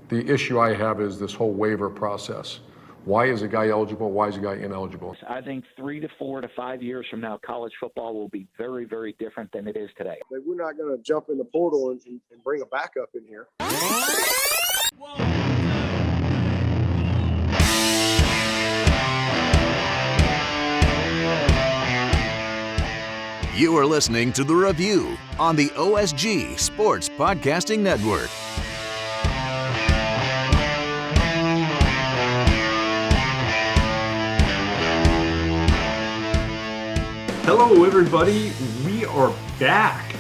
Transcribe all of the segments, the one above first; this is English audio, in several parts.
The issue I have is this whole waiver process. Why is a guy eligible? Why is a guy ineligible? I think 3 to 4 to 5 years from now, college football will be very, very different than it is today. We're not going to jump in the portal and bring a backup in here. You are listening to The Review on the OSG Sports Podcasting Network. Hello, everybody. We are back.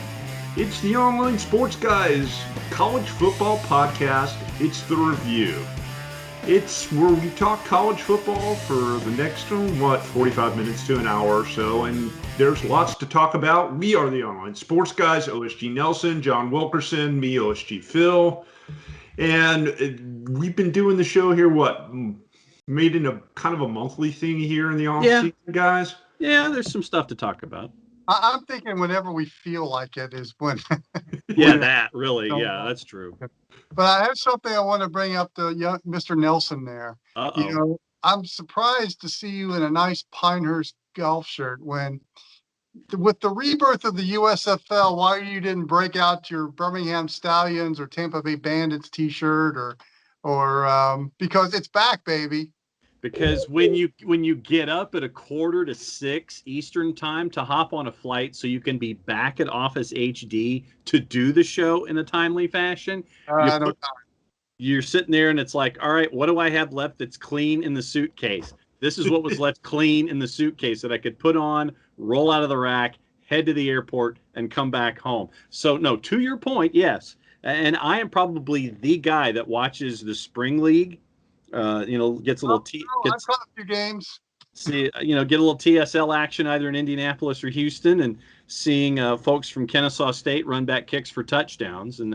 It's the Online Sports Guys College Football Podcast. It's The Review. It's where we talk college football for the next, 45 minutes to an hour or so, and there's lots to talk about. We are the Online Sports Guys, OSG Nelson, John Wilkerson, me, OSG Phil, and we've been doing the show here, made it a kind of a monthly thing here in the off-season, guys? Yeah, there's some stuff to talk about. I'm thinking whenever we feel like it is when. Yeah, that really. Yeah, that's true. But I have something I want to bring up to Mr. Nelson there. Uh-oh. You know, I'm surprised to see you in a nice Pinehurst golf shirt when, with the rebirth of the USFL, why you didn't break out your Birmingham Stallions or Tampa Bay Bandits T-shirt or because it's back, baby. Because when you get up at 5:45 Eastern time to hop on a flight so you can be back at Office HD to do the show in a timely fashion, you're sitting there and it's like, all right, what do I have left that's clean in the suitcase? This is what was left clean in the suitcase that I could put on, roll out of the rack, head to the airport, and come back home. So, no, to your point, yes. And I am probably the guy that watches the Spring League. Gets a little I've caught a few games. Get a little TSL action either in Indianapolis or Houston, and seeing folks from Kennesaw State run back kicks for touchdowns, and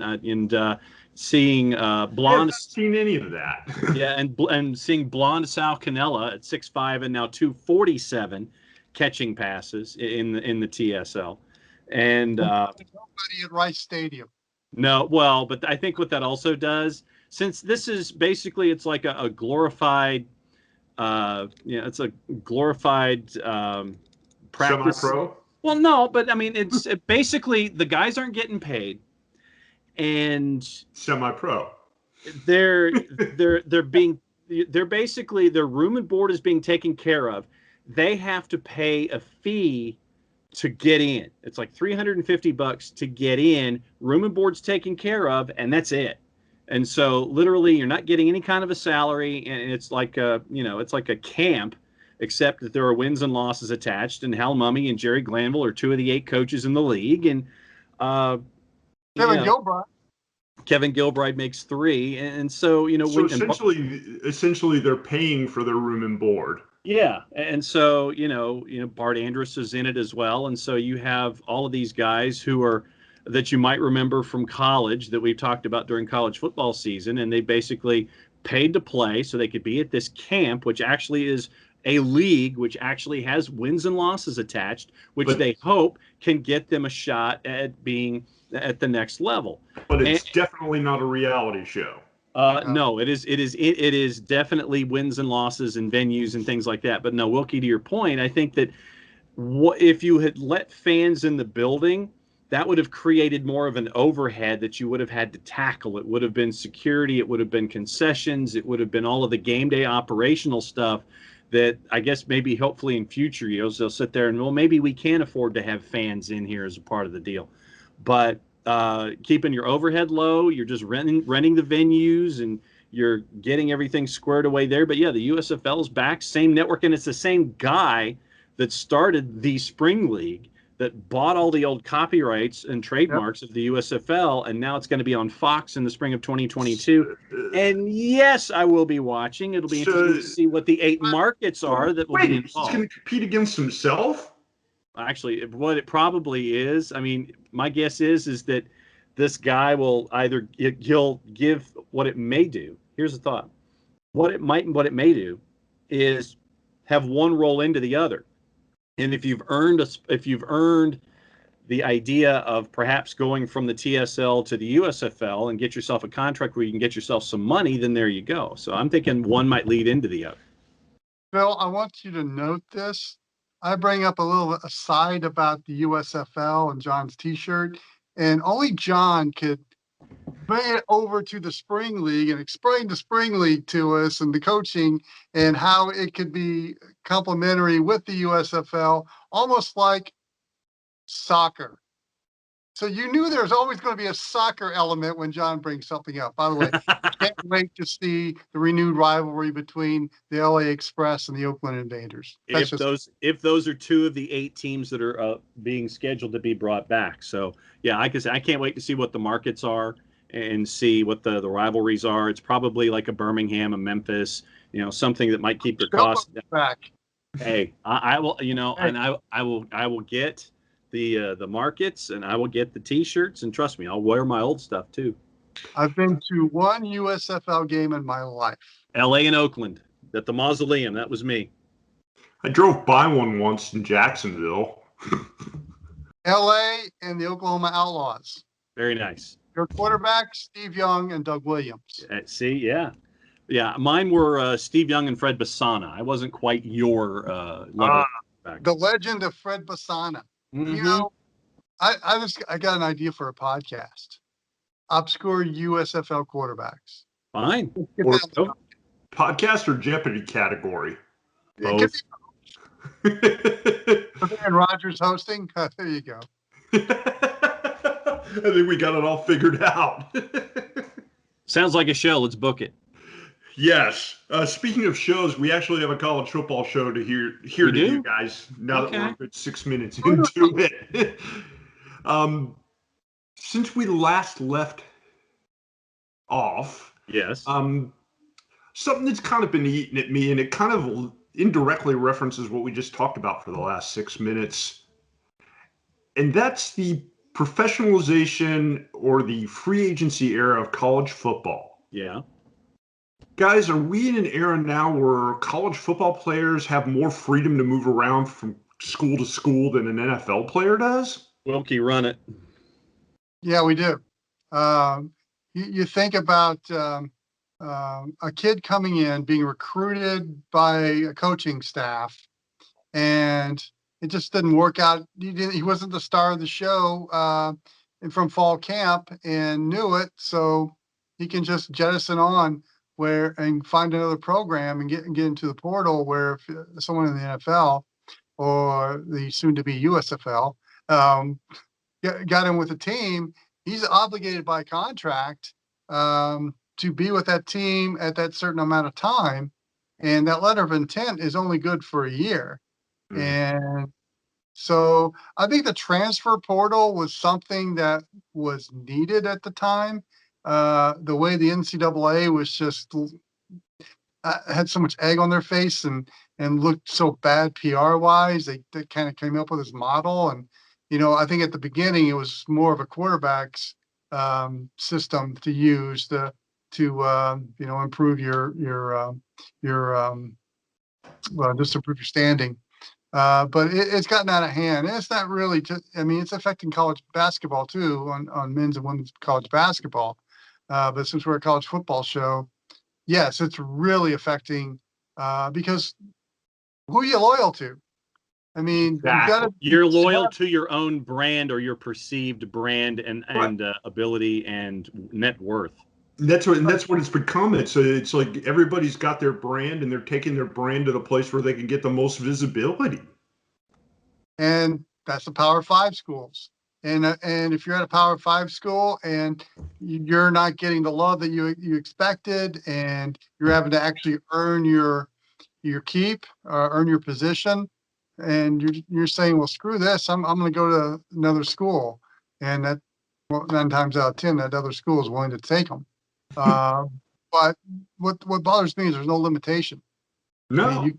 seeing Blonde. I haven't seen any of that. Yeah, and seeing Blonde Sal Canella at 6'5" and now 247 catching passes in the TSL, and nobody at Rice Stadium. No, well, but I think what that also does, since this is basically, it's like a glorified, it's a glorified practice. Semi-pro? Well, no, but I mean, it's basically the guys aren't getting paid, and semi-pro. They're basically, their room and board is being taken care of. They have to pay a fee to get in. It's like $350 to get in. Room and board's taken care of, and that's it. And so literally you're not getting any kind of a salary, and it's like it's like a camp, except that there are wins and losses attached, and Hal Mummy and Jerry Glanville are two of the 8 coaches in the league, and Kevin Gilbride makes 3, and so essentially they're paying for their room and board. Yeah, and so Bart Andrus is in it as well, and so you have all of these guys who are that you might remember from college that we've talked about during college football season, and they basically paid to play so they could be at this camp, which actually is a league which actually has wins and losses attached, which they hope can get them a shot at being at the next level. But it's definitely not a reality show. No, it is definitely wins and losses and venues and things like that. But no, Wilkie, to your point, I think that if you had let fans in the building, that would have created more of an overhead that you would have had to tackle. It would have been security. It would have been concessions. It would have been all of the game day operational stuff that I guess maybe hopefully in future years they'll sit there and, well, maybe we can afford to have fans in here as a part of the deal. But keeping your overhead low, you're just renting the venues, and you're getting everything squared away there. But yeah, the USFL is back, same network, and it's the same guy that started the Spring League that bought all the old copyrights and trademarks of the USFL, and now it's going to be on Fox in the spring of 2022. And yes, I will be watching. It'll be interesting to see what the 8 markets are that will be involved. He's going to compete against himself? Actually, what it probably is, I mean, my guess is that this guy will he'll give what it may do. Here's the thought. What it may do is have one roll into the other. And if you've earned the idea of perhaps going from the TSL to the USFL and get yourself a contract where you can get yourself some money, then there you go. So I'm thinking one might lead into the other. Phil, I want you to note this. I bring up a little aside about the USFL and John's T-shirt, and only John could bring it over to the Spring League and explain the Spring League to us and the coaching and how it could be complementary with the USFL, almost like soccer. So you knew there was always going to be a soccer element when John brings something up. By the way, can't wait to see the renewed rivalry between the LA Express and the Oakland Invaders. If those are two of the 8 teams that are being scheduled to be brought back. So yeah, I can't wait to see what the markets are and see what the rivalries are. It's probably like a Birmingham, a Memphis, something that might keep their costs back. Hey, I will, Hey. and I will get the markets, and I will get the T-shirts, and trust me, I'll wear my old stuff too. I've been to one USFL game in my life. L.A. and Oakland at the Mausoleum. That was me. I drove by one once in Jacksonville. LA and the Oklahoma Outlaws. Very nice. Your quarterbacks, Steve Young and Doug Williams. See, yeah. Mine were Steve Young and Fred Bassana. I wasn't quite your level. The legend of Fred Bassana. Mm-hmm. I got an idea for a podcast. Obscure USFL quarterbacks. Fine. Or podcast or Jeopardy category. Both. And Rogers hosting. There you go. I think we got it all figured out. Sounds like a show. Let's book it. Yes. Speaking of shows, we actually have a college football show to hear to you guys now that we're a good 6 minutes into it. Since we last left off, yes, something that's kind of been eating at me, and it kind of indirectly references what we just talked about for the last 6 minutes, and that's the professionalization or the free agency era of college football. Yeah. Guys, are we in an era now where college football players have more freedom to move around from school to school than an NFL player does? Wilkie, run it. Yeah, we do. You think about a kid coming in, being recruited by a coaching staff, and it just didn't work out. He wasn't the star of the show from fall camp and knew it, so he can just jettison on and find another program and get into the portal where if someone in the NFL or the soon-to-be USFL got him with a team, he's obligated by contract to be with that team at that certain amount of time. And that letter of intent is only good for a year. Mm. And so I think the transfer portal was something that was needed at the time. The way the NCAA was just had so much egg on their face and looked so bad PR wise, they kind of came up with this model. And, I think at the beginning it was more of a quarterback's system to use to improve your just improve your standing. But it's gotten out of hand. And it's not really it's affecting college basketball too on men's and women's college basketball. But since we're a college football show, yes, it's really affecting because who are you loyal to? You're loyal to your own brand or your perceived brand and ability and net worth. That's what it's become. It's like everybody's got their brand and they're taking their brand to the place where they can get the most visibility. And that's the Power 5 schools. And if you're at a Power 5 school and you're not getting the love that you expected, and you're having to actually earn your keep, earn your position, and you're saying, well, screw this, I'm going to go to another school, and that 9 times out of 10 that other school is willing to take them. But what bothers me is there's no limitation. No, you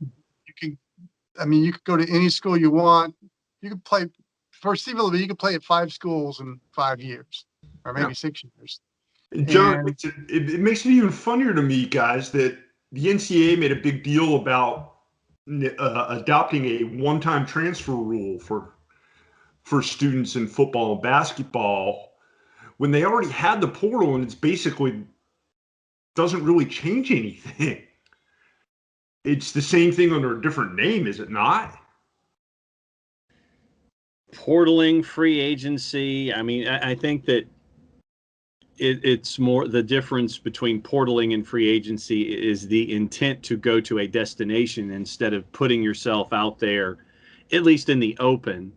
could go to any school you want. You could play. Perceivably, you could play at 5 schools in 5 years, or maybe 6 years. John, it makes it even funnier to me, guys, that the NCAA made a big deal about adopting a one-time transfer rule for for students in football and basketball when they already had the portal and it's basically doesn't really change anything. It's the same thing under a different name, is it not? Portaling, free agency. I mean, I think that it's more the difference between portaling and free agency is the intent to go to a destination instead of putting yourself out there, at least in the open,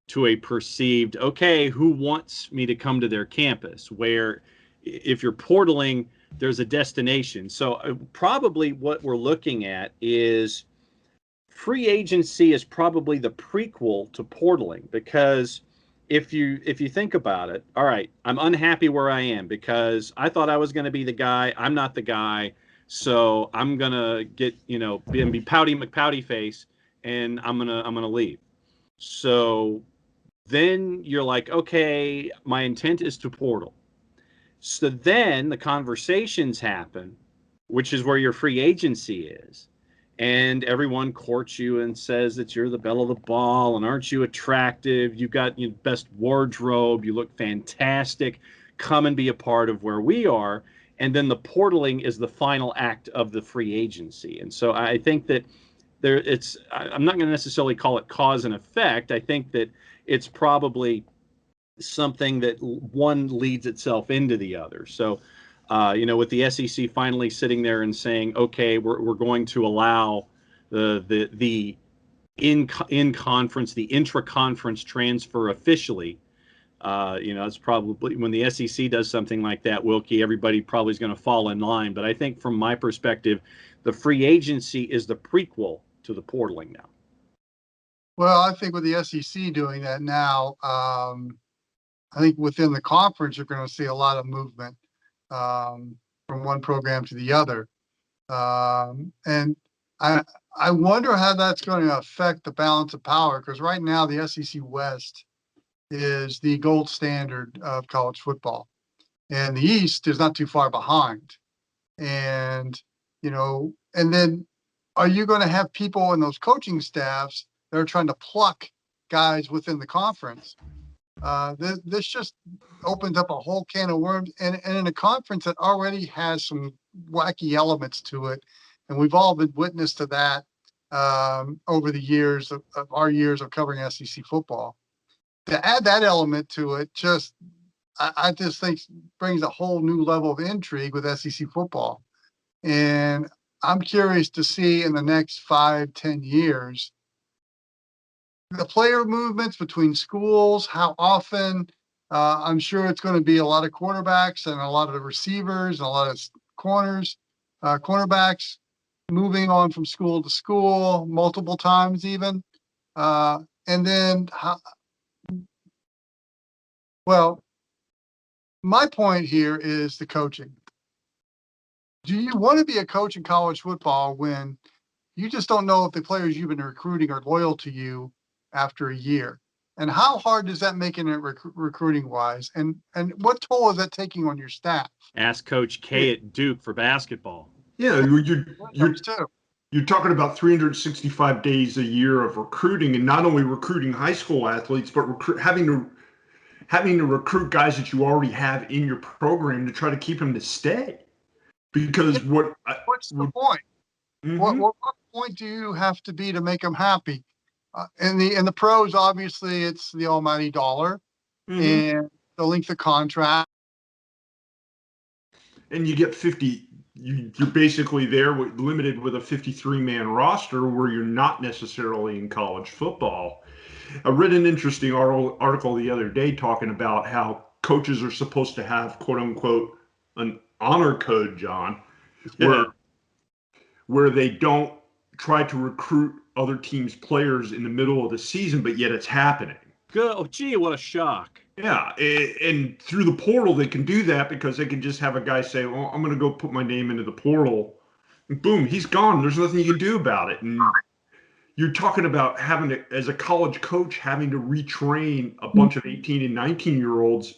to a perceived, okay, who wants me to come to their campus? Where if you're portaling, there's a destination. So probably what we're looking at is free agency is probably the prequel to portaling, because if you think about it, all right, I'm unhappy where I am because I thought I was going to be the guy. I'm not the guy. So I'm going to get, be pouty McPouty face, and I'm going to leave. So then you're like, okay, my intent is to portal. So then the conversations happen, which is where your free agency is. And everyone courts you and says that you're the belle of the ball and aren't you attractive? You've got your best wardrobe. You look fantastic. Come and be a part of where we are. And then the portaling is the final act of the free agency. And so I think that I'm not going to necessarily call it cause and effect. I think that it's probably something that one leads itself into the other. So, with the SEC finally sitting there and saying, okay, we're going to allow the in-conference, the intra-conference transfer officially. It's probably when the SEC does something like that, Wilkie, everybody probably is going to fall in line. But I think from my perspective, the free agency is the prequel to the portaling now. Well, I think with the SEC doing that now, I think within the conference, you're going to see a lot of movement from one program to the other. And I wonder how that's going to affect the balance of power, because right now the SEC West is the gold standard of college football, and the East is not too far behind. And, and then are you going to have people in those coaching staffs that are trying to pluck guys within the conference? This just opens up a whole can of worms, and in a conference that already has some wacky elements to it, and we've all been witness to that over the years of our years of covering SEC football. To add that element to it, I just think brings a whole new level of intrigue with SEC football, and I'm curious to see in the next 5-10 years the player movements between schools, how often. I'm sure it's going to be a lot of quarterbacks and a lot of the receivers and a lot of cornerbacks moving on from school to school multiple times even. And then, my point here is the coaching. Do you want to be a coach in college football when you just don't know if the players you've been recruiting are loyal to you after a year? And how hard does that make it recruiting wise? And what toll is that taking on your staff? Ask Coach K at Duke for basketball. Yeah, you're talking about 365 days a year of recruiting, and not only recruiting high school athletes, but having to recruit guys that you already have in your program to try to keep them to stay. Because what's the point? Mm-hmm. What point do you have to be to make them happy? In the pros, obviously, it's the almighty dollar and the length of contract. And you get 50. You're basically limited with a 53-man roster where you're not necessarily in college football. I read an interesting article the other day talking about how coaches are supposed to have, quote unquote, an honor code, John, where they don't try to recruit other teams' players in the middle of the season, but yet it's happening. Good. Oh, gee, what a shock. Yeah, and through the portal, they can do that because they can just have a guy say, well, I'm going to go put my name into the portal. And boom, he's gone. There's nothing you can do about it. And you're talking about having to, as a college coach, having to retrain a bunch of 18 and 19-year-olds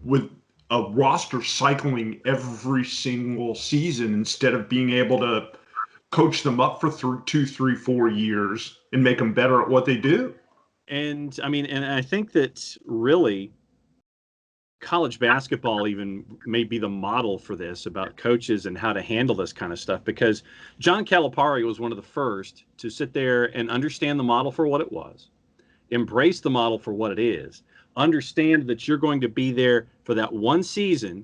with a roster cycling every single season instead of being able to coach them up for 2, 3, 4 years and make them better at what they do. And I mean, and I think that really college basketball even may be the model for this about coaches and how to handle this kind of stuff, because John Calipari was one of the first to sit there and understand the model for what it was, embrace the model for what it is, understand that you're going to be there for that one season,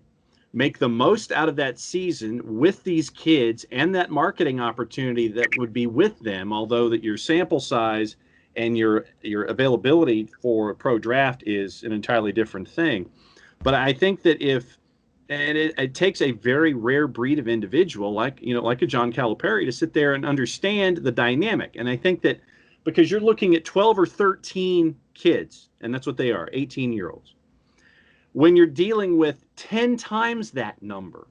make the most out of that season with these kids and that marketing opportunity that would be with them, although that your sample size and your availability for a pro draft is an entirely different thing. But I think that it takes a very rare breed of individual like a John Calipari to sit there and understand the dynamic. And I think that because you're looking at 12 or 13 kids, and that's what they are, 18-year-olds, when you're dealing with 10 times that number,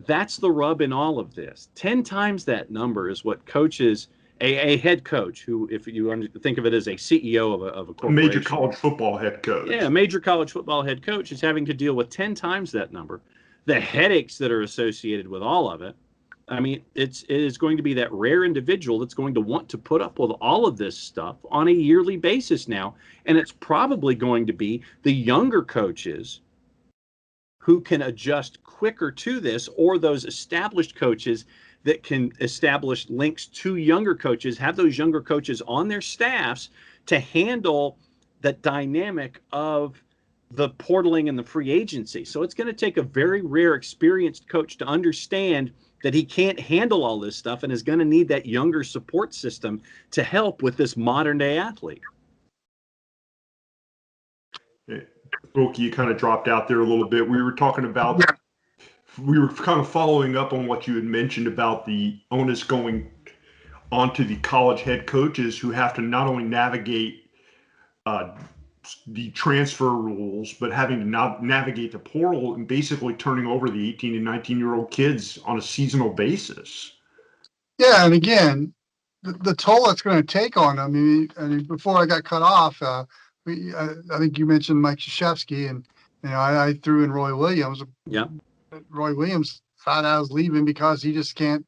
that's the rub in all of this. 10 times that number is what coaches, a head coach, who, if you think of it as a CEO of a corporation, Major college football head coach. Yeah, a major college football head coach is having to deal with 10 times that number. The headaches that are associated with all of it. I mean, it is going to be that rare individual that's going to want to put up with all of this stuff on a yearly basis now. And it's probably going to be the younger coaches who can adjust quicker to this, or those established coaches that can establish links to younger coaches, have those younger coaches on their staffs to handle the dynamic of the portaling and the free agency. So it's going to take a very rare, experienced coach to understand that he can't handle all this stuff and is going to need that younger support system to help with this modern day athlete. Wilkie, you kind of dropped out there a little bit. We were talking about, we were kind of following up on what you had mentioned about the onus going onto the college head coaches, who have to not only navigate the transfer rules, but having to navigate the portal and basically turning over the 18 and 19-year-old kids on a seasonal basis. Yeah, and again, the toll it's going to take on them. I mean, before I got cut off, I think you mentioned Mike Krzyzewski, and I threw in Roy Williams. Yeah, Roy Williams found out I was leaving because he just can't.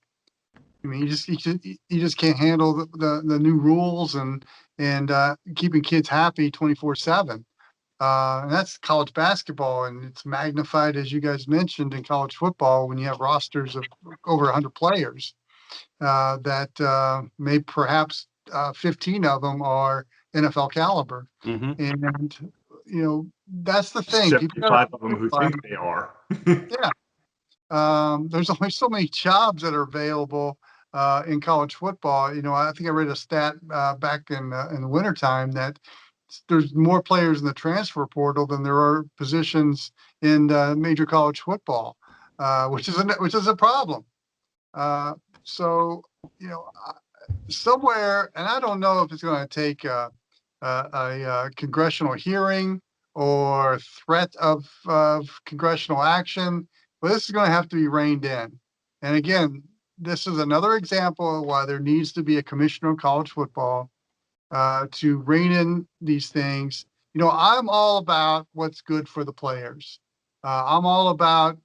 I mean, he just can't handle the new rules and keeping kids happy 24/7. And that's college basketball, and it's magnified, as you guys mentioned, in college football when you have rosters of over 100 players. That may perhaps 15 of them are NFL caliber. mm-hmm. And that's the thing. 75 of them who think they are. Yeah. There's only so many jobs that are available in college football. I think I read a stat back in the wintertime that there's more players in the transfer portal than there are positions in major college football, which is a problem. So somewhere, and I don't know if it's going to take a congressional hearing or threat of congressional action, but this is going to have to be reined in. And again, this is another example of why there needs to be a commissioner of college football to rein in these things. I'm all about what's good for the players. I'm all about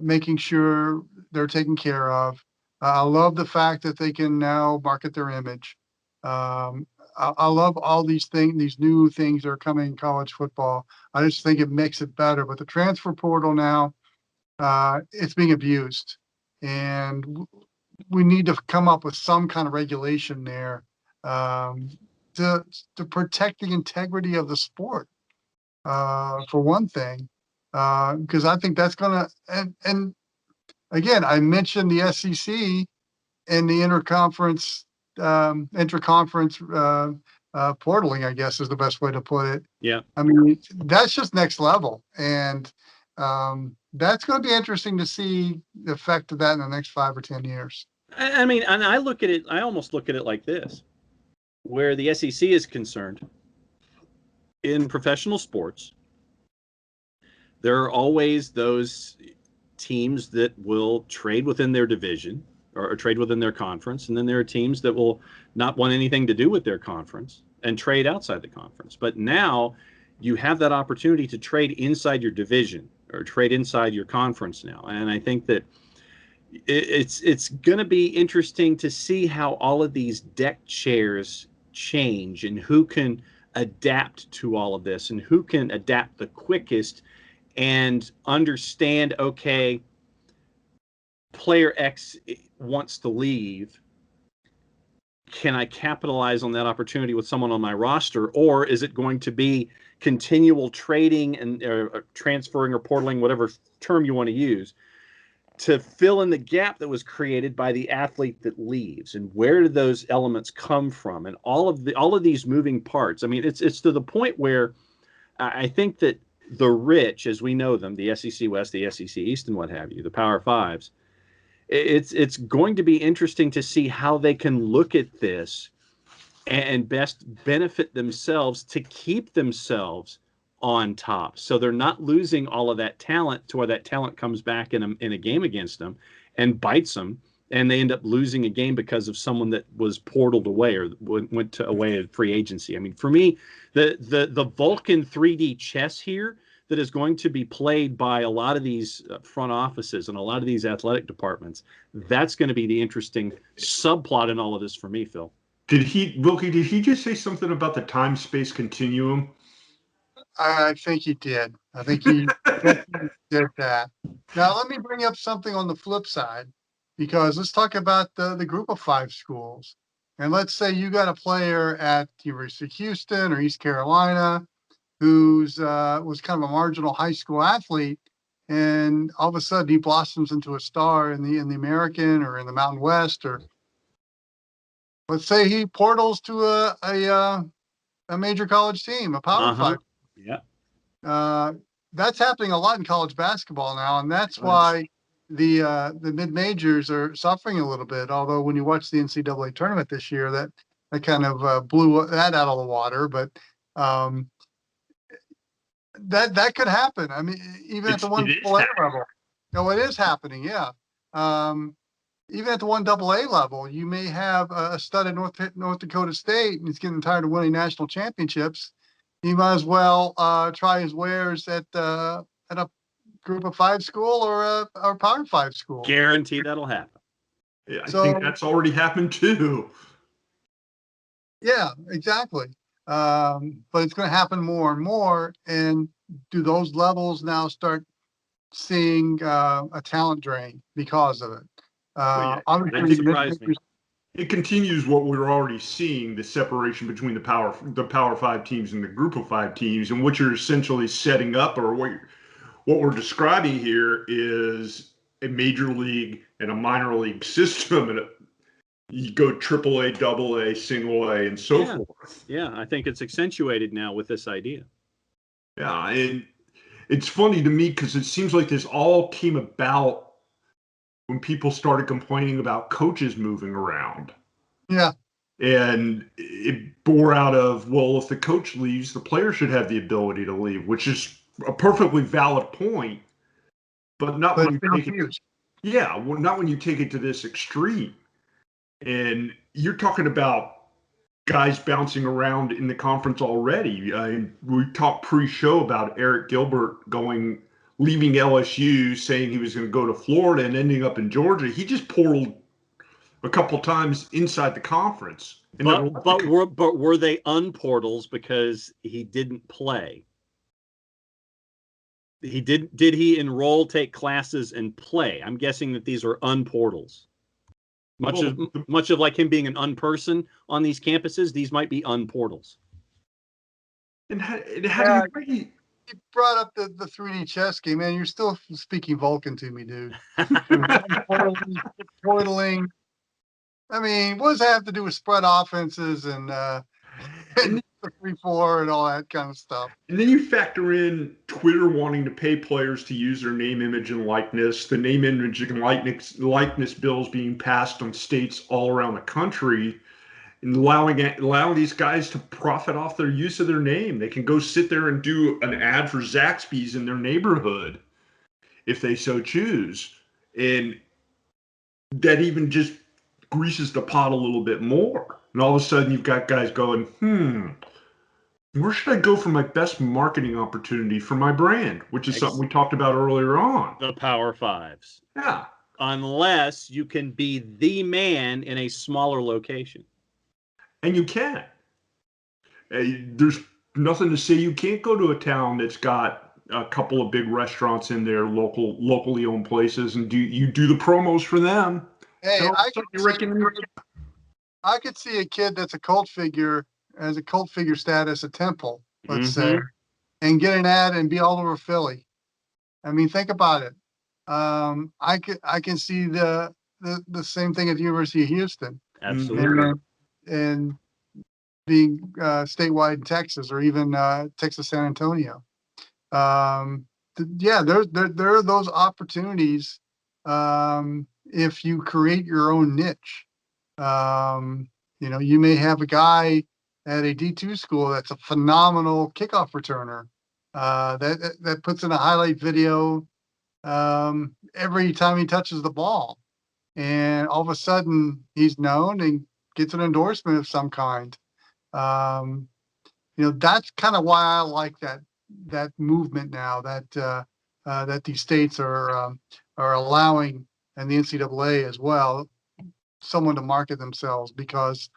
making sure they're taken care of. I love the fact that they can now market their image. I love all these things, these new things that are coming in college football. I just think it makes it better. But the transfer portal now, it's being abused. And we need to come up with some kind of regulation there to protect the integrity of the sport, for one thing, because I think that's going to, and again, I mentioned the SEC and the intraconference portaling, I guess is the best way to put it. Yeah. I mean, that's just next level. And that's going to be interesting to see the effect of that in the next 5 or 10 years. I mean, and I almost look at it like this, where the SEC is concerned. In professional sports, there are always those teams that will trade within their division or trade within their conference, and then there are teams that will not want anything to do with their conference and trade outside the conference. But now you have that opportunity to trade inside your division or trade inside your conference now. And I think that it's going to be interesting to see how all of these deck chairs change and who can adapt to all of this and who can adapt the quickest and understand, okay, player X wants to leave. Can I capitalize on that opportunity with someone on my roster, or is it going to be continual trading and transferring or portaling, whatever term you want to use, to fill in the gap that was created by the athlete that leaves? And where do those elements come from? And all of these moving parts. I mean, it's to the point where I think that the rich, as we know them, the SEC West, the SEC East, and what have you, the Power Fives, it's going to be interesting to see how they can look at this and best benefit themselves to keep themselves on top, so they're not losing all of that talent to where that talent comes back in a game against them and bites them, and they end up losing a game because of someone that was portaled away or went away at free agency. I mean, for me, the Vulcan 3D chess here that is going to be played by a lot of these front offices and a lot of these athletic departments, that's going to be the interesting subplot in all of this for me, Phil. Wilkie, did he just say something about the time-space continuum? I think he did. I think he definitely did that. Now, let me bring up something on the flip side, because let's talk about the group of 5 schools. And let's say you got a player at University of Houston or East Carolina who's was kind of a marginal high school athlete, and all of a sudden he blossoms into a star in the American or in the Mountain West, or let's say he portals to a major college team, a Power Five. Yeah. That's happening a lot in college basketball now, and that's why the mid majors are suffering a little bit. Although when you watch the NCAA tournament this year, that kind of blew that out of the water. But that could happen. I mean, even at the one AA level. No, it is happening. Yeah. Even at the one AA level, you may have a stud at North Dakota State, and he's getting tired of winning national championships. He might as well try his wares at a group of 5 school or a Power 5 school. Guarantee that'll happen. Yeah, I think that's already happened too. Yeah, exactly. But it's going to happen more and more. And do those levels now start seeing a talent drain because of it? It continues what we're already seeing, the separation between the Power 5 teams and the group of 5 teams. And what you're essentially setting up, or what we're describing here, is a major league and a minor league system, and you go AAA, AA, single A, and so forth. Yeah, I think it's accentuated now with this idea. Yeah, and it's funny to me because it seems like this all came about when people started complaining about coaches moving around. Yeah. And it bore out of, well, if the coach leaves, the player should have the ability to leave, which is a perfectly valid point, but not when you take it. Yeah, well, not when you take it to this extreme. And you're talking about guys bouncing around in the conference already. We talked pre-show about Eric Gilbert leaving LSU, saying he was going to go to Florida and ending up in Georgia. He just portaled a couple times inside the conference. But were they unportals because he didn't play? Did he enroll, take classes, and play? I'm guessing that these are unportals. Much of like him being an unperson on these campuses, these might be unportals. And how do you You brought up the 3D chess game, man. You're still speaking Vulcan to me, dude. Portaling. I mean, what does that have to do with spread offenses and the 3-4 and all that kind of stuff? And then you factor in Twitter wanting to pay players to use their name, image, and likeness. The name, image, and likeness bills being passed on states all around the country, and allowing these guys to profit off their use of their name. They can go sit there and do an ad for Zaxby's in their neighborhood if they so choose. And that even just greases the pot a little bit more. And all of a sudden you've got guys going, where should I go for my best marketing opportunity for my brand? Which is something we talked about earlier on. The Power Fives. Yeah. Unless you can be the man in a smaller location. And you can. There's nothing to say you can't go to a town that's got a couple of big restaurants in there, locally owned places, and do the promos for them. Hey, You're I could see a kid that's a cult figure, as a cult figure status at Temple, let's say, and get an ad and be all over Philly. I mean, think about it. I can see the same thing at the University of Houston. Absolutely. And being statewide in Texas, or even Texas San Antonio. Yeah, there are those opportunities if you create your own niche. You may have a guy at a D2 school that's a phenomenal kickoff returner that puts in a highlight video every time he touches the ball, and all of a sudden he's known and gets an endorsement of some kind. That's kind of why I like that movement now that these states are allowing, and the NCAA as well, someone to market themselves, because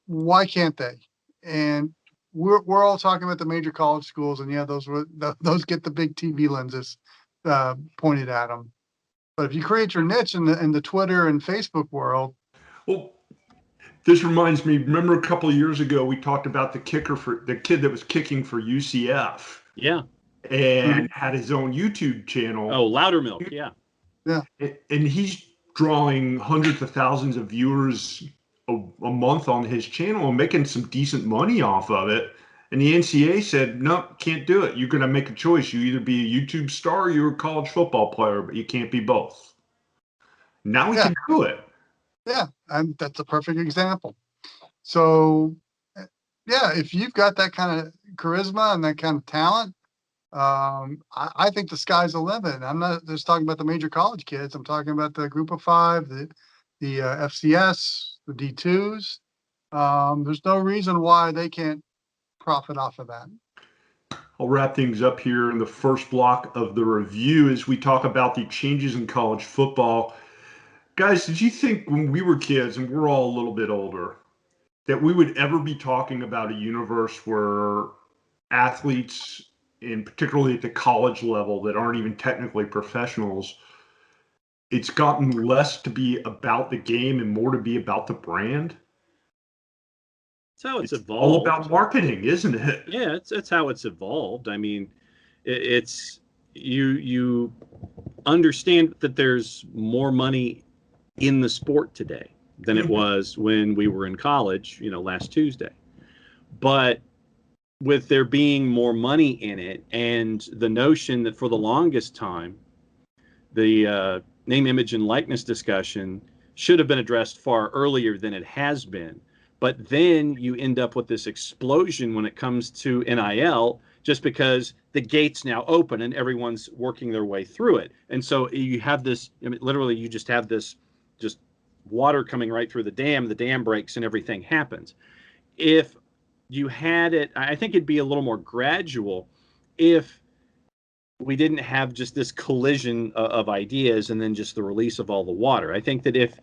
why can't they? And we're all talking about the major college schools, and yeah, those get the big TV lenses pointed at them. But if you create your niche in the Twitter and Facebook world, Well, this reminds me. Remember a couple of years ago we talked about the kid that was kicking for UCF. Yeah. And had his own YouTube channel. Oh, Loudermilk. Yeah. Yeah. And he's drawing hundreds of thousands of viewers a month on his channel and making some decent money off of it. And the NCAA said, no, can't do it. You're going to make a choice. You either be a YouTube star or you're a college football player, but you can't be both. Now we can do it. Yeah, and that's a perfect example. So, yeah, if you've got that kind of charisma and that kind of talent, I think the sky's the limit. I'm not just talking about the major college kids. I'm talking about the Group of Five, the FCS, the D2s. There's no reason why they can't profit off of that. I'll wrap things up here in the first block of the review as we talk about the changes in college football. Guys, did you think when we were kids, and we're all a little bit older, that we would ever be talking about a universe where athletes, and particularly at the college level that aren't even technically professionals, it's gotten less to be about the game and more to be about the brand? That's how it's evolved. All about marketing, isn't it? Yeah, it's how it's evolved. I mean, it's you understand that there's more money in the sport today than it was when we were in college, last Tuesday. But with there being more money in it, and the notion that for the longest time, the name, image, and likeness discussion should have been addressed far earlier than it has been. But then you end up with this explosion when it comes to NIL, just because the gate's now open and everyone's working their way through it. And so you have this, literally you just have this just water coming right through the dam breaks and everything happens. If you had it, I think it'd be a little more gradual if we didn't have just this collision of ideas and then just the release of all the water. I think that if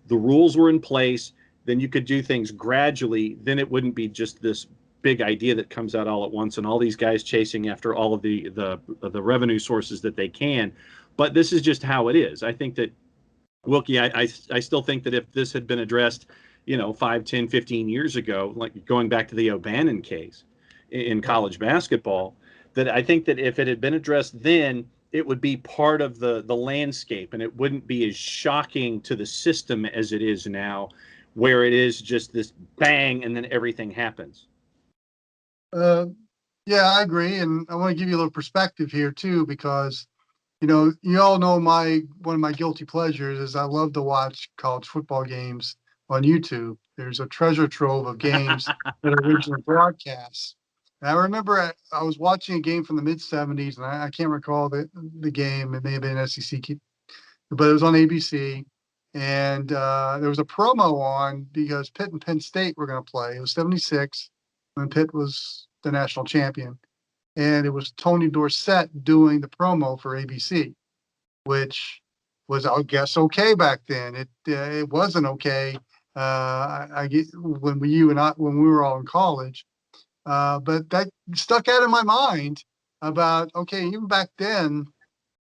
the rules were in place, then you could do things gradually. Then it wouldn't be just this big idea that comes out all at once and all these guys chasing after all of the revenue sources that they can. But this is just how it is. I think that, Wilkie, I still think that if this had been addressed, 5, 10, 15 years ago, like going back to the O'Bannon case in college basketball, that I think that if it had been addressed then, it would be part of the landscape, and it wouldn't be as shocking to the system as it is now, where it is just this bang and then everything happens. Yeah, I agree. And I want to give you a little perspective here too, because, you all know one of my guilty pleasures is I love to watch college football games on YouTube. There's a treasure trove of games that are originally broadcast. And I remember I was watching a game from the mid-'70s, and I can't recall the game. It may have been SEC, but it was on ABC. And there was a promo on because Pitt and Penn State were going to play. It was 76 when Pitt was the national champion. And it was Tony Dorsett doing the promo for ABC, which was, I guess, okay back then. It wasn't okay I get when when we were all in college. But that stuck out in my mind about, okay, even back then,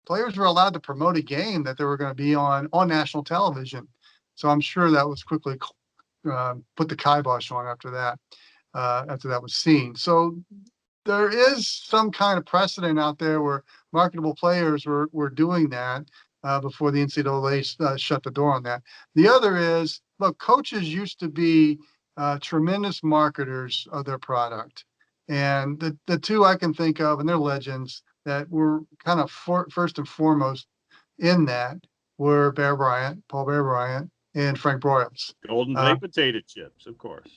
players were allowed to promote a game that they were going to be on national television. So I'm sure that was quickly put the kibosh on after that was seen. So there is some kind of precedent out there where marketable players were doing that before the NCAA shut the door on that. The other is, look, coaches used to be tremendous marketers of their product. And the two I can think of, and they're legends, that were kind of first and foremost in that were Paul Bear Bryant, and Frank Broyles. Golden baked potato chips, of course.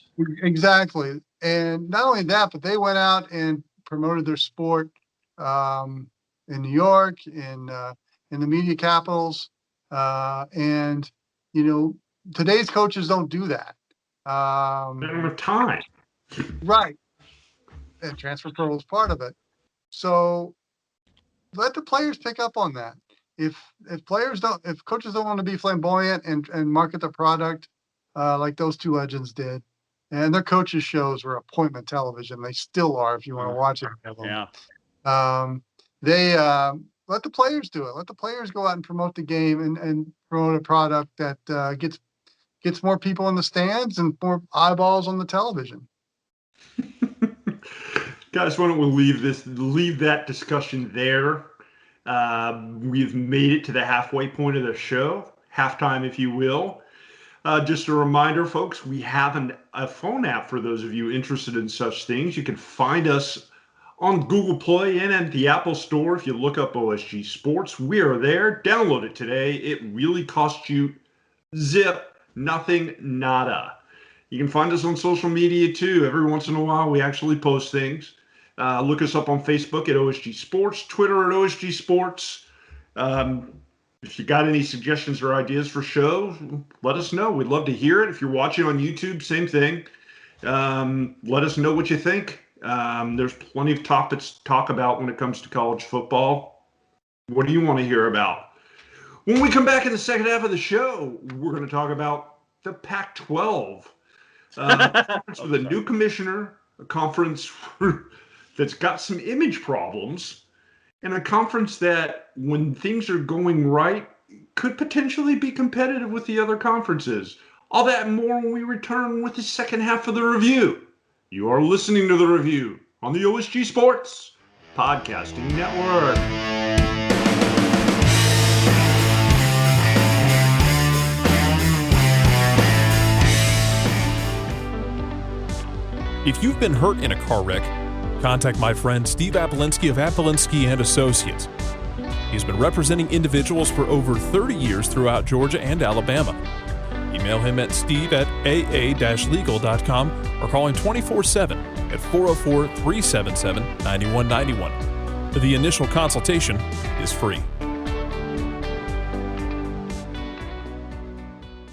Exactly. And not only that, but they went out and promoted their sport in New York, in the media capitals. And, today's coaches don't do that. They don't have time. Right. And transfer portal is part of it. So let the players pick up on that. If coaches don't want to be flamboyant and market the product like those two legends did, and their coaches' shows were appointment television. They still are, if you want to watch it. Yeah. They let the players do it. Let the players go out and promote the game and promote a product that gets more people in the stands and more eyeballs on the television. Guys, why don't we leave that discussion there? We've made it to the halfway point of the show, halftime, if you will. Just a reminder, folks, we have a phone app for those of you interested in such things. You can find us on Google Play and at the Apple Store. If you look up OSG Sports, we are there. Download it today. It really costs you zip, nothing, nada. You can find us on social media too. Every once in a while, we actually post things. Look us up on Facebook at OSG Sports, Twitter at OSG Sports. If you got any suggestions or ideas for shows, let us know. We'd love to hear it. If you're watching on YouTube, same thing. Let us know what you think. There's plenty of topics to talk about when it comes to college football. What do you want to hear about? When we come back in the second half of the show, we're going to talk about the Pac-12. Conference with a new commissioner, a conference that's got some image problems, and a conference that, when things are going right, could potentially be competitive with the other conferences. All that and more when we return with the second half of the review. You are listening to The Review on the OSG Sports Podcasting Network. If you've been hurt in a car wreck, contact my friend Steve Apolinski of Apolinski & Associates. He's been representing individuals for over 30 years throughout Georgia and Alabama. Email him at steve@aa-legal.com or call him 24/7 at 404-377-9191. The initial consultation is free.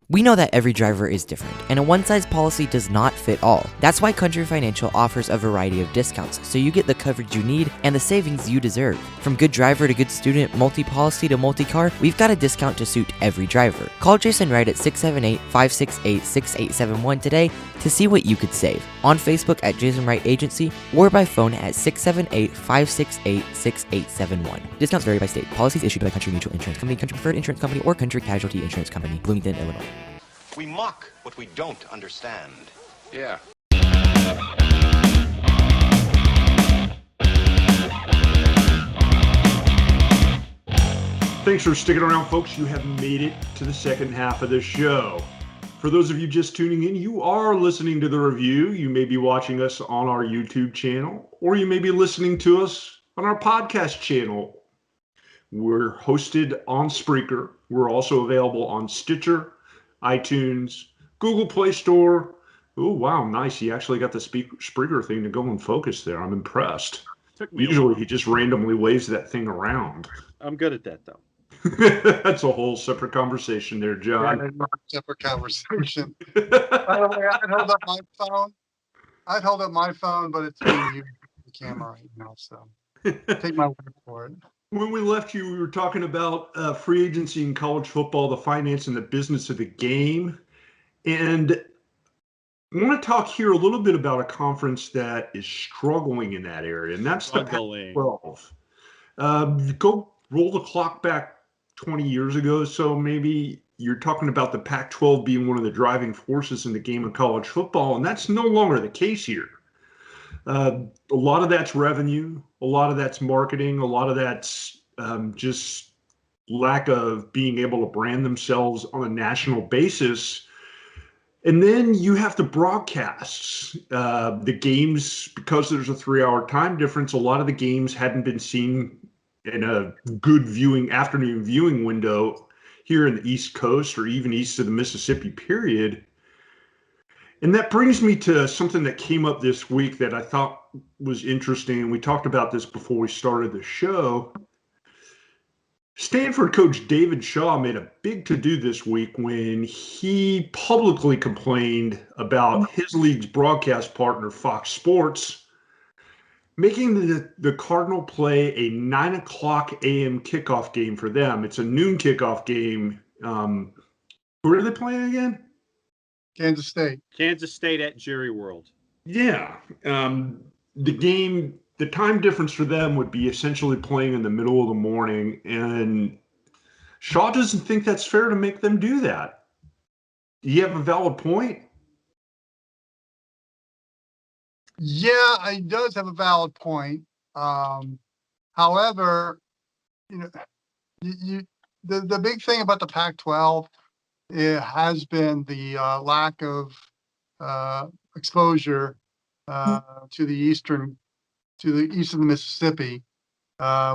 We know that every driver is different, and a one-size policy does not fit all. That's why Country Financial offers a variety of discounts, so you get the coverage you need and the savings you deserve. From good driver to good student, multi-policy to multi-car, we've got a discount to suit every driver. Call Jason Wright at 678-568-6871 today to see what you could save. On Facebook at Jason Wright Agency or by phone at 678-568-6871. Discounts vary by state. Policies issued by Country Mutual Insurance Company, Country Preferred Insurance Company, or Country Casualty Insurance Company, Bloomington, Illinois. We mock what we don't understand. Yeah. Thanks for sticking around, folks. You have made it to the second half of the show. For those of you just tuning in, you are listening to The Review. You may be watching us on our YouTube channel, or you may be listening to us on our podcast channel. We're hosted on Spreaker. We're also available on Stitcher, iTunes, Google Play Store. Oh, wow, nice. He actually got the Spreaker thing to go in focus there. I'm impressed. Usually he just randomly waves that thing around. I'm good at that, though. That's a whole separate conversation there, John. Yeah, separate conversation. By the way, I'd hold up my phone, but it's being used with the camera right now, so take my word for it. When we left you, we were talking about free agency in college football, the finance and the business of the game. And I want to talk here a little bit about a conference that is struggling in that area, and that's the Pac-12. Go roll the clock back 20 years ago, so maybe you're talking about the Pac-12 being one of the driving forces in the game of college football, and that's no longer the case here. A lot of that's revenue, a lot of that's marketing, a lot of that's just lack of being able to brand themselves on a national basis. And then you have the broadcasts. The games, because there's a 3-hour time difference, a lot of the games hadn't been seen in a good afternoon viewing window here in the East Coast or even east of the Mississippi, period. And that brings me to something that came up this week that I thought was interesting. And we talked about this before we started the show. Stanford coach David Shaw made a big to-do this week when he publicly complained about his league's broadcast partner, Fox Sports, making the Cardinal play a 9 o'clock a.m. kickoff game for them. It's a noon kickoff game. Who are they playing again? Kansas State. Kansas State at Jerry World. Yeah. The time difference for them would be essentially playing in the middle of the morning, and Shaw doesn't think that's fair to make them do that. Do you have a valid point? Yeah, he does have a valid point. However, the big thing about the Pac-12 has been the lack of exposure to the east of the Mississippi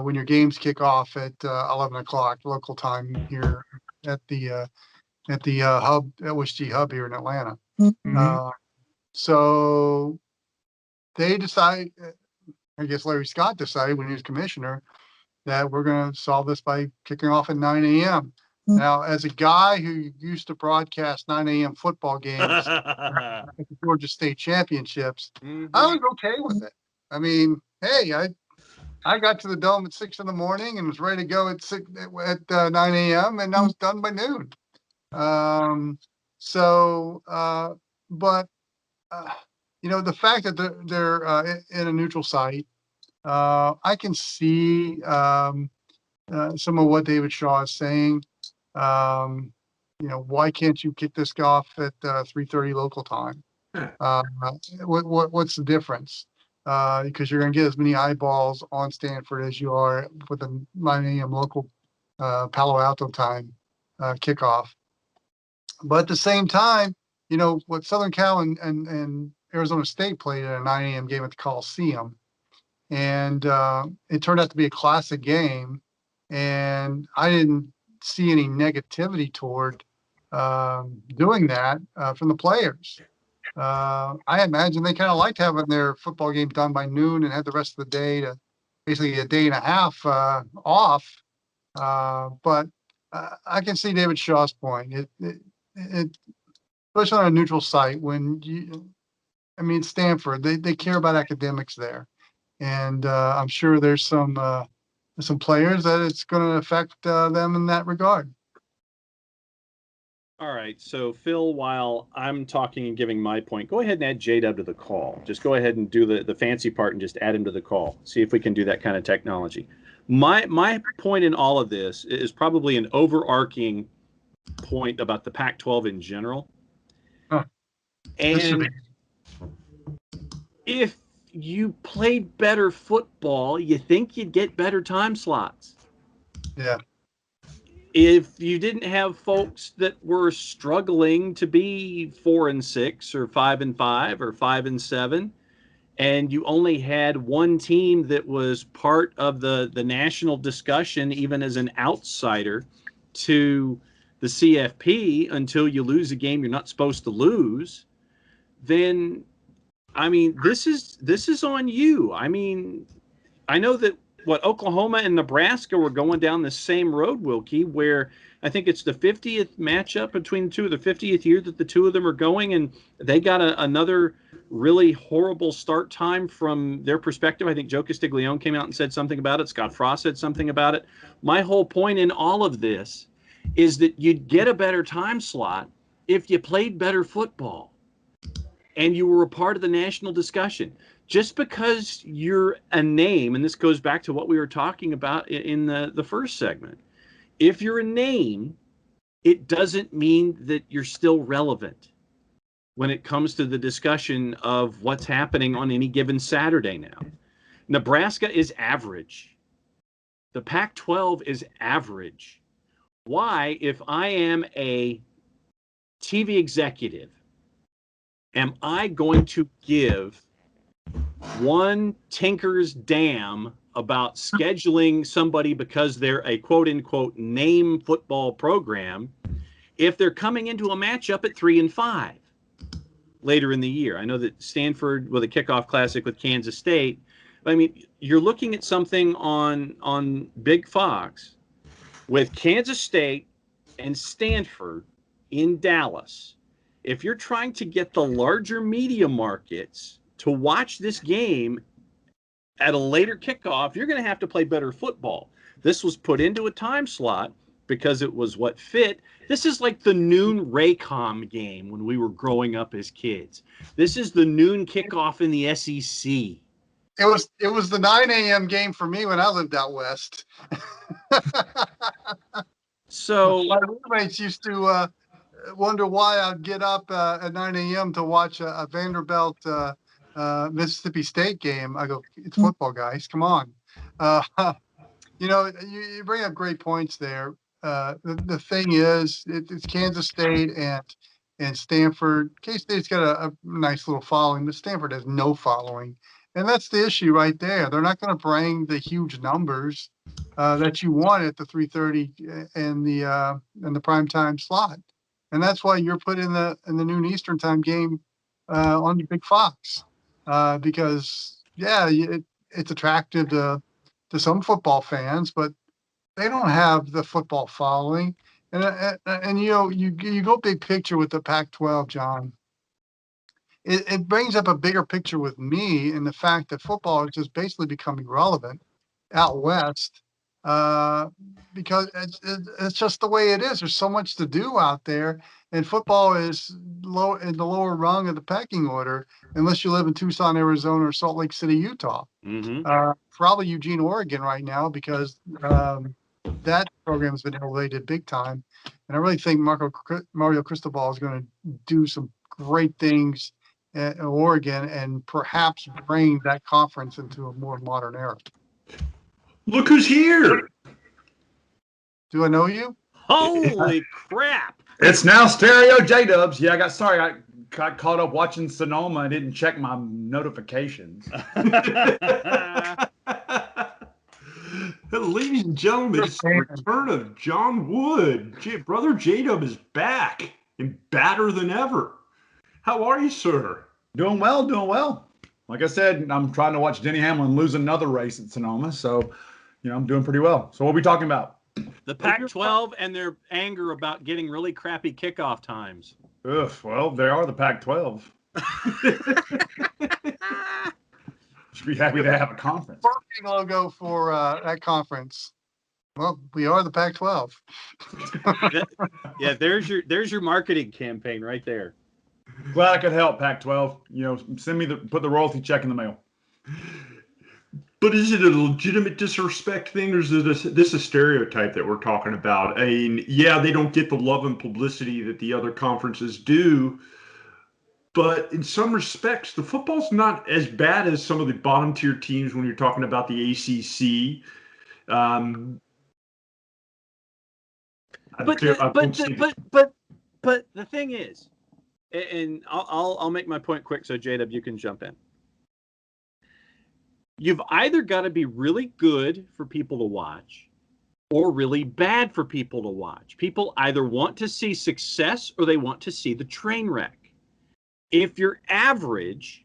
when your games kick off at 11 o'clock local time here at the hub, OSG hub here in Atlanta. So they decide, I guess Larry Scott decided when he was commissioner, that we're going to solve this by kicking off at 9 a.m. Now, as a guy who used to broadcast 9 a.m. football games at the Georgia State Championships, I was okay with it. I mean, hey, I got to the Dome at 6 in the morning and was ready to go at 9 a.m. and I was done by noon. But the fact that they're in a neutral site, I can see some of what David Shaw is saying. Why can't you kick this off at 3:30 local time? What's the difference? Because you're going to get as many eyeballs on Stanford as you are with a 9 a.m. local Palo Alto time kickoff. But at the same time, what Southern Cal and Arizona State played at a 9 a.m. game at the Coliseum, and it turned out to be a classic game, and I didn't see any negativity toward doing that from the players. I imagine they kind of liked having their football game done by noon and had the rest of the day to basically a day and a half off. But I can see David Shaw's point. It especially on a neutral site when Stanford, they care about academics there. And I'm sure there's some players that it's going to affect them in that regard. All right. So, Phil, while I'm talking and giving my point, go ahead and add J-Dub to the call. Just go ahead and do the fancy part and just add him to the call. See if we can do that kind of technology. My point in all of this is probably an overarching point about the Pac-12 in general. And if you played better football, you think you'd get better time slots. Yeah. If you didn't have folks that were struggling to be 4-6 or 5-5 or 5-7, and you only had one team that was part of the national discussion, even as an outsider to the CFP, until you lose a game you're not supposed to lose, then this is on you. I know that Oklahoma and Nebraska were going down the same road, Wilkie, where I think it's the 50th matchup between the two, the 50th year that the two of them are going, and they got another really horrible start time from their perspective. I think Joe Castiglione came out and said something about it. Scott Frost said something about it. My whole point in all of this is that you'd get a better time slot if you played better football and you were a part of the national discussion. Just because you're a name, and this goes back to what we were talking about in the first segment, if you're a name, it doesn't mean that you're still relevant when it comes to the discussion of what's happening on any given Saturday now. Nebraska is average. The Pac-12 is average. Why, if I am a TV executive, am I going to give one tinker's damn about scheduling somebody because they're a quote-unquote name football program if they're coming into a matchup at 3-5 later in the year? I know that Stanford with a kickoff classic with Kansas State. I mean, you're looking at something on Big Fox with Kansas State and Stanford in Dallas. If you're trying to get the larger media markets to watch this game at a later kickoff, you're going to have to play better football. This was put into a time slot because it was what fit. This is like the noon Raycom game when we were growing up as kids. This is the noon kickoff in the SEC. It was the 9 a.m. game for me when I lived out west. So my roommates used to wonder why I'd get up at 9 a.m. to watch a Vanderbilt Mississippi State game. I go, it's football, guys. Come on. You bring up great points there. The thing is, it's Kansas State and Stanford. K-State's got a nice little following, but Stanford has no following. And that's the issue right there. They're not going to bring the huge numbers that you want at the 3:30 and the primetime slot. And that's why you're put in the noon Eastern time game on the Big Fox because it's attractive to some football fans, but they don't have the football following. And you go big picture with the Pac-12, John. It brings up a bigger picture with me in the fact that football is just basically becoming relevant out west because it's just the way it is. There's so much to do out there, and football is low in the lower rung of the pecking order unless you live in Tucson, Arizona, or Salt Lake City, Utah. Mm-hmm. Probably Eugene, Oregon right now because that program has been elevated big time. And I really think Mario Cristobal is going to do some great things at Oregon and perhaps bring that conference into a more modern era. Look who's here. Do I know you? Holy crap. It's now Stereo J-Dubs. Yeah, I got caught up watching Sonoma. I didn't check my notifications. Ladies and gentlemen, it's the return of John Wood. Brother J-Dub is back and badder than ever. How are you, sir? Doing well. Like I said, I'm trying to watch Denny Hamlin lose another race at Sonoma, so I'm doing pretty well. So what are we talking about? The Pac-12 and their anger about getting really crappy kickoff times. Ugh, well, they are the Pac-12. Should be happy to have a conference. Marketing logo for that conference. Well, we are the Pac-12. Yeah, there's your marketing campaign right there. Glad I could help, Pac-12. Send me put the royalty check in the mail. But is it a legitimate disrespect thing, or is this a stereotype that we're talking about? I mean, yeah, they don't get the love and publicity that the other conferences do, but in some respects, the football's not as bad as some of the bottom tier teams when you're talking about the ACC. But the thing is, and I'll make my point quick so J-Dub, you can jump in. You've either got to be really good for people to watch or really bad for people to watch. People either want to see success or they want to see the train wreck. If you're average,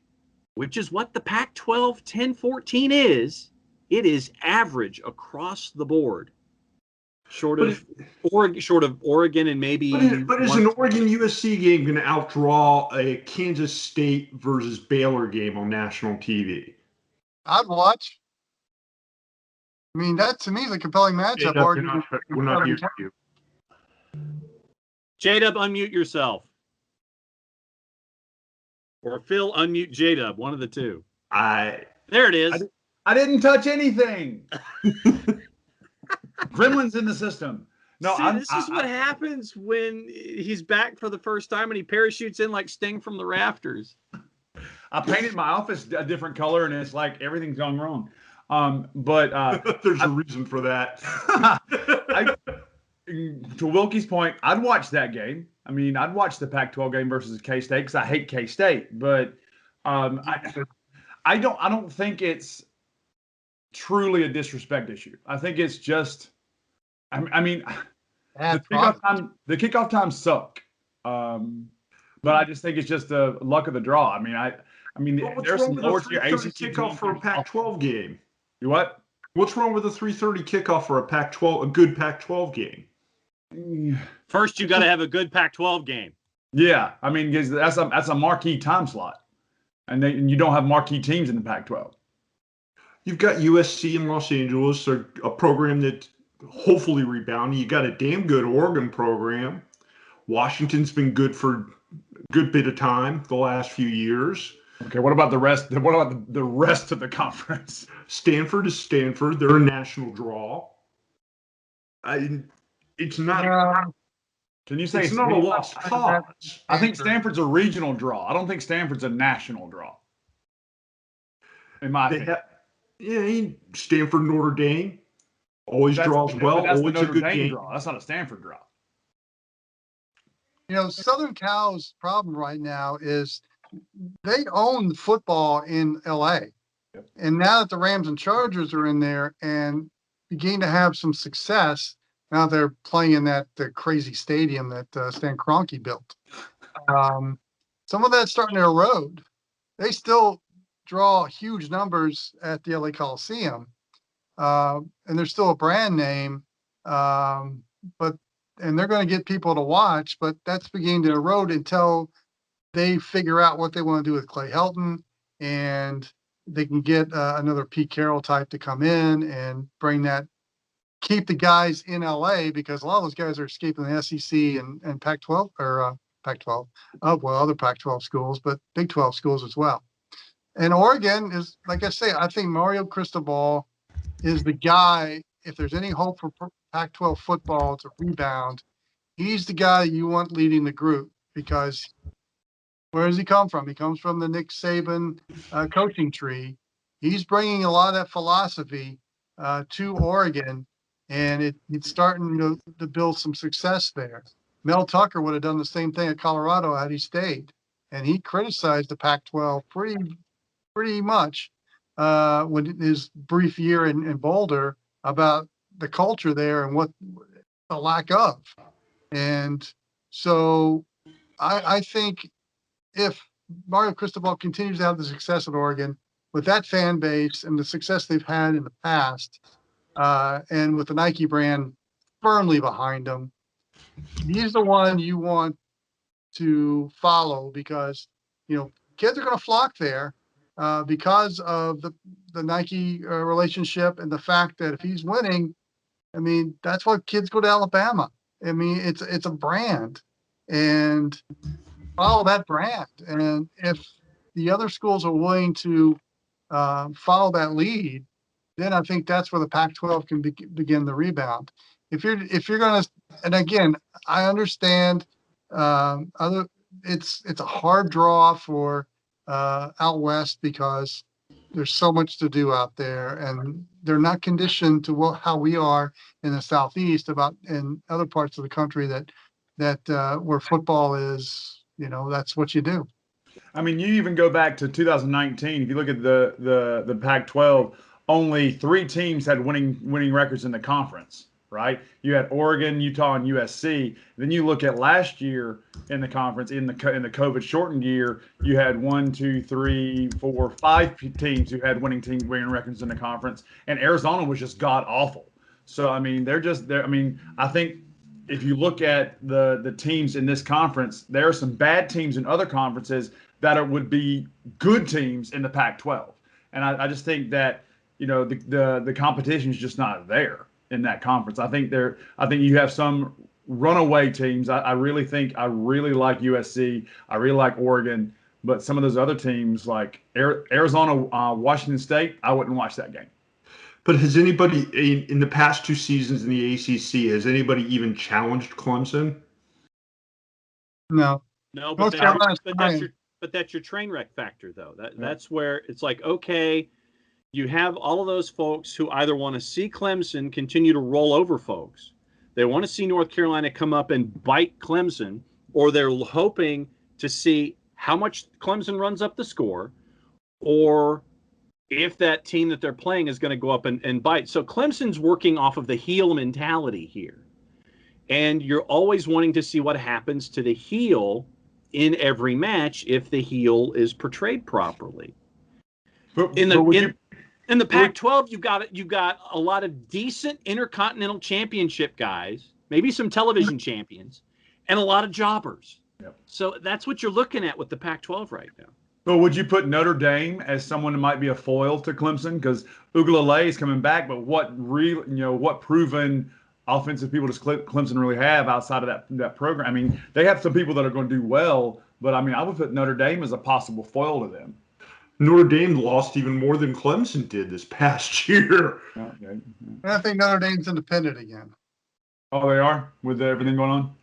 which is what the Pac-12 10-14 is, it is average across the board. Short of Oregon and maybe. But is an Oregon USC game going to outdraw a Kansas State versus Baylor game on national TV? I'd watch. I mean, that to me is a compelling matchup. We're not hearing you. J-Dub, unmute yourself. Or Phil, unmute J-Dub, one of the two. I There it is. I didn't touch anything. Gremlins in the system. No, See, this is what happens when he's back for the first time and he parachutes in like Sting from the rafters. I painted my office a different color, and it's like everything's gone wrong. There's a reason for that. To Wilkie's point, I'd watch that game. I mean, I'd watch the Pac-12 game versus K-State because I hate K-State. But I don't think it's truly a disrespect issue. I think it's just, I mean, the kickoff times suck. But I just think it's just the luck of the draw. I mean, there's some lower tier ACC kickoff for a Pac-12 game. You what? What's wrong with a 3:30 kickoff for a good Pac-12 game? First, you got to have a good Pac-12 game. Yeah, I mean, that's a marquee time slot, and you don't have marquee teams in the Pac-12. You've got USC in Los Angeles, a program that hopefully rebounding. You got a damn good Oregon program. Washington's been good for a good bit of time the last few years. Okay, what about the rest? What about the rest of the conference? Stanford is Stanford. They're a national draw. It's not. Can you say it's not a lost cause? I think Stanford's a regional draw. I don't think Stanford's a national draw. In my opinion. Stanford, Notre Dame always draws well. That's always the Notre a good Dame game. draw. That's not a Stanford draw. You know, Southern Cal's problem right now is they own football in LA. Yep. And now that the Rams and Chargers are in there and begin to have some success, now they're playing in the crazy stadium that Stan Kroenke built. Some of that's starting to erode. They still draw huge numbers at the LA Coliseum, and they're still a brand name, and they're going to get people to watch, but that's beginning to erode until they figure out what they want to do with Clay Helton, and they can get another Pete Carroll type to come in and keep the guys in LA, because a lot of those guys are escaping the SEC and Pac-12 or Pac-12, other Pac-12 schools, but Big 12 schools as well. And Oregon is, like I say, I think Mario Cristobal is the guy. If there's any hope for Pac-12 football to rebound, he's the guy you want leading the group, because where does he come from? He comes from the Nick Saban coaching tree. He's bringing a lot of that philosophy to Oregon, and it's starting to build some success there. Mel Tucker would have done the same thing at Colorado had he stayed, and he criticized the Pac-12 pretty much when his brief year in Boulder about the culture there and what the lack of. And so I think if Mario Cristobal continues to have the success at Oregon with that fan base and the success they've had in the past, and with the Nike brand firmly behind them, he's the one you want to follow, because, kids are going to flock there because of the Nike relationship and the fact that if he's winning, I mean, that's why kids go to Alabama. I mean, it's a brand, and follow that brand. And if the other schools are willing to follow that lead, then I think that's where the Pac-12 can begin the rebound. If you're going to, and again, I understand it's a hard draw for out west, because there's so much to do out there, and they're not conditioned to how we are in the Southeast, in other parts of the country that where football is, that's what you do. I mean, you even go back to 2019. If you look at the Pac-12, only 3 teams had winning records in the conference, right? You had Oregon, Utah, and USC. Then you look at last year in the conference, in the COVID shortened year, you had 1, 2, 3, 4, 5 teams who had winning records in the conference, and Arizona was just god awful. So I mean, I think if you look at the teams in this conference, there are some bad teams in other conferences that would be good teams in the Pac-12, and I just think that the competition is just not there in that conference. I think you have some runaway teams. I really like USC. I really like Oregon, But some of those other teams like Arizona, Washington State, I wouldn't watch that game. But has anybody in the past 2 seasons in the ACC, has anybody even challenged Clemson? No. No, North Carolina's trying. but that's your train wreck factor, though. That's where it's like, okay, you have all of those folks who either want to see Clemson continue to roll over folks, they want to see North Carolina come up and bite Clemson, or they're hoping to see how much Clemson runs up the score, or if that team that they're playing is going to go up and bite. So Clemson's working off of the heel mentality here. And you're always wanting to see what happens to the heel in every match if the heel is portrayed properly. In the Pac-12, you've got a lot of decent intercontinental championship guys, maybe some television champions, and a lot of jobbers. Yep. So that's what you're looking at with the Pac-12 right now. But would you put Notre Dame as someone who might be a foil to Clemson? Because Ugalele is coming back, but what proven offensive people does Clemson really have outside of that program? I mean, they have some people that are going to do well, but I mean, I would put Notre Dame as a possible foil to them. Notre Dame lost even more than Clemson did this past year. Okay. And I think Notre Dame's independent again. Oh, they are with everything going on.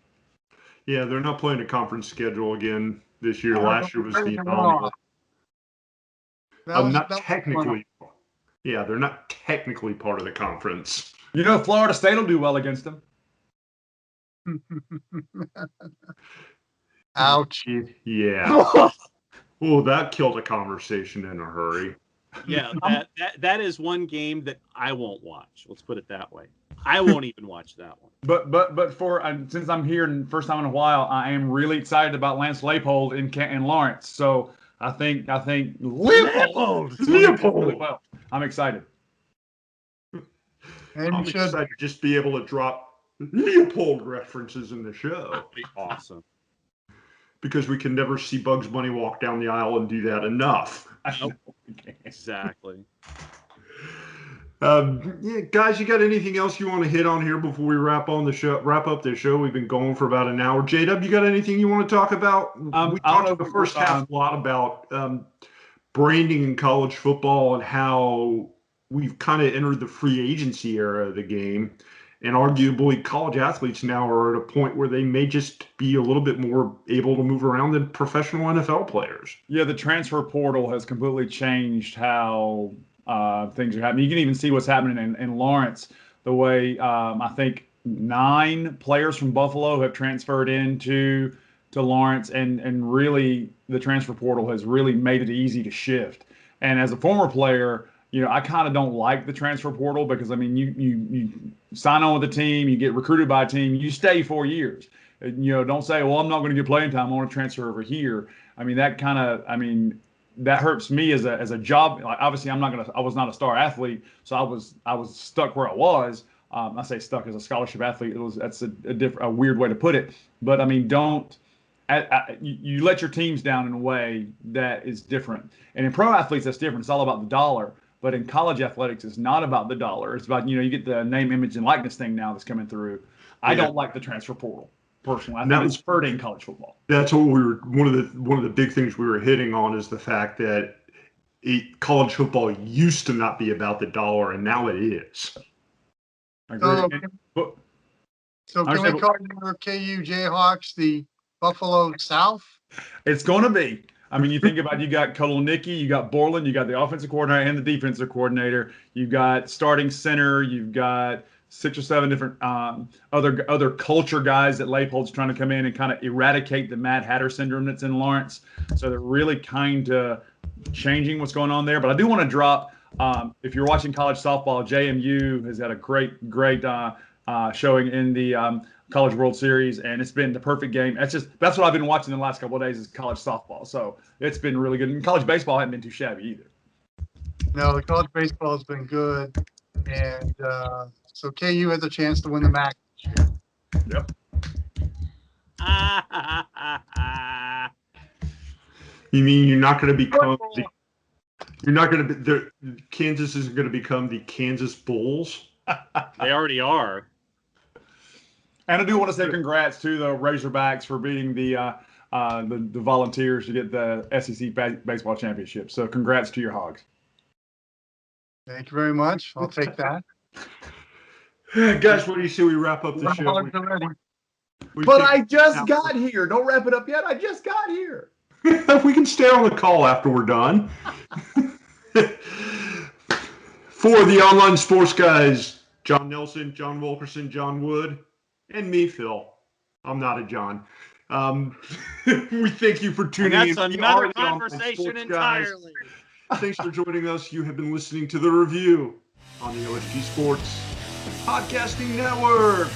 Yeah, they're not playing a conference schedule again this year. Last year was the anomaly. Not technically. Yeah, they're not technically part of the conference. You know, Florida State will do well against them. Ouch. Yeah. Oh, that killed a conversation in a hurry. Yeah, that is one game that I won't watch. Let's put it that way. I won't even watch that one. But since I'm here and first time in a while, I am really excited about Lance Leipold in Lawrence. So I think Leipold really well. I'm excited. And I'm excited to just be able to drop Leopold references in the show. That'd be awesome. Because we can never see Bugs Bunny walk down the aisle and do that enough. Nope. Exactly. Yeah, guys, you got anything else you want to hit on here before we wrap up the show? We've been going for about an hour. J-Dub, you got anything you want to talk about? We talked in the first half a lot about branding in college football and how we've kind of entered the free agency era of the game. And arguably, college athletes now are at a point where they may just be a little bit more able to move around than professional NFL players. Yeah, the transfer portal has completely changed how things are happening. You can even see what's happening in Lawrence. The way I think 9 players from Buffalo have transferred into Lawrence, and really the transfer portal has really made it easy to shift. And as a former player, I kind of don't like the transfer portal because, I mean, you sign on with a team, you get recruited by a team, you stay 4 years. Don't say, well, I'm not going to get playing time, I want to transfer over here. I mean, that hurts me as a job. Like, obviously, I was not a star athlete, so I was stuck where I was. I say stuck as a scholarship athlete. That's a weird way to put it. But I mean, you let your teams down in a way that is different. And in pro athletes, that's different. It's all about the dollar. But in college athletics, it's not about the dollar. It's about, you get the name, image, and likeness thing now that's coming through. I don't like the transfer portal, personally. I think it's hurting college football. That's what one of the big things we were hitting on is the fact that college football used to not be about the dollar, and now it is. So can we call your KU Jayhawks the Buffalo South? It's going to be. I mean, you think about, you got Kolonicki, you got Borland, you got the offensive coordinator and the defensive coordinator, you got starting center, you've got 6 or 7 different other culture guys that Leipold's trying to come in and kind of eradicate the Mad Hatter syndrome that's in Lawrence. So they're really kind of changing what's going on there. But I do want to drop, if you're watching college softball, JMU has had a great showing in the College World Series, and it's been the perfect game. That's what I've been watching the last couple of days is college softball. So it's been really good. And college baseball hasn't been too shabby either. No, the college baseball has been good, and so KU has a chance to win the MAC this year. Yep. You mean you're not going to become Kansas isn't going to become the Kansas Bulls? They already are. And I do want to say congrats to the Razorbacks for beating the the Volunteers to get the SEC baseball championship. So congrats to your Hogs. Thank you very much. I'll take that. Guys, what do you say we wrap up the show? Hogs already. But I just got here. Don't wrap it up yet. I just got here. We can stay on the call after we're done. For the Online Sports Guys, John Nelson, John Wilkerson, John Wood, and me, Phil. I'm not a John. We thank you for tuning in. That's another conversation entirely. Thanks for joining us. You have been listening to The Review on the OSG Sports Podcasting Network.